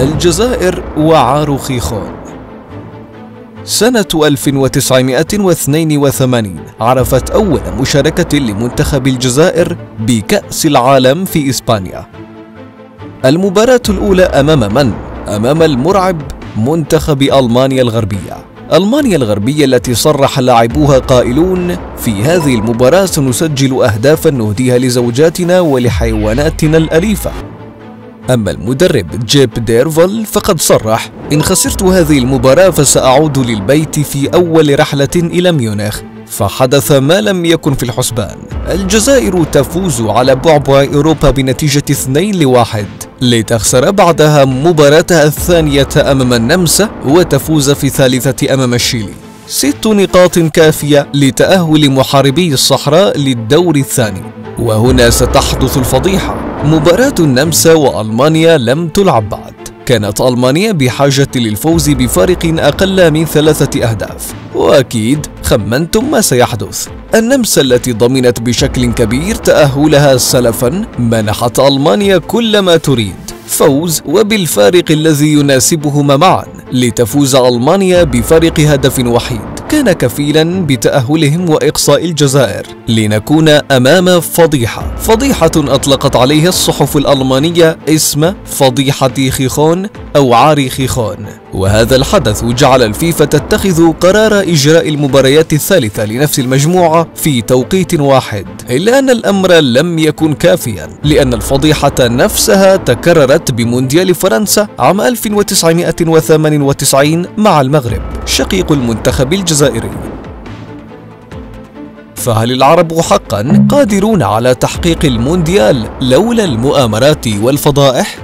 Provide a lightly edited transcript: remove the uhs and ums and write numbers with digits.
الجزائر وعار خيخون. سنة 1982 عرفت أول مشاركة لمنتخب الجزائر بكأس العالم في إسبانيا. المباراة الأولى أمام من؟ أمام المرعب منتخب ألمانيا الغربية. ألمانيا الغربية التي صرح لاعبوها قائلون: في هذه المباراة سنسجل أهدافا نهديها لزوجاتنا ولحيواناتنا الأليفة. أما المدرب جيب ديرفول فقد صرح: إن خسرت هذه المباراة فسأعود للبيت في أول رحلة إلى ميونخ. فحدث ما لم يكن في الحسبان. الجزائر تفوز على بعبع أوروبا بنتيجة 2-1 لتخسر بعدها مباراتها الثانية أمام النمسا وتفوز في الثالثة أمام الشيلي. 6 نقاط كافية لتأهل محاربي الصحراء للدور الثاني. وهنا ستحدث الفضيحة. مباراة النمسا وألمانيا لم تلعب بعد. كانت ألمانيا بحاجة للفوز بفارق أقل من 3 أهداف. وأكيد خمنتم ما سيحدث. النمسا التي ضمنت بشكل كبير تأهلها سلفا منحت ألمانيا كل ما تريد: فوز وبالفارق الذي يناسبهما معا، لتفوز ألمانيا بفارق هدف وحيد كان كفيلا بتأهلهم وإقصاء الجزائر، لنكون أمام فضيحة أطلقت عليها الصحف الألمانية اسم فضيحة خيخون أو عار خيخون. وهذا الحدث جعل الفيفا تتخذ قرار إجراء المباريات الثالثة لنفس المجموعة في توقيت واحد، إلا أن الأمر لم يكن كافيا، لأن الفضيحة نفسها تكررت بمونديال فرنسا عام 1998 مع المغرب شقيق المنتخب الجزائري. فهل العرب حقا قادرون على تحقيق المونديال لولا المؤامرات والفضائح؟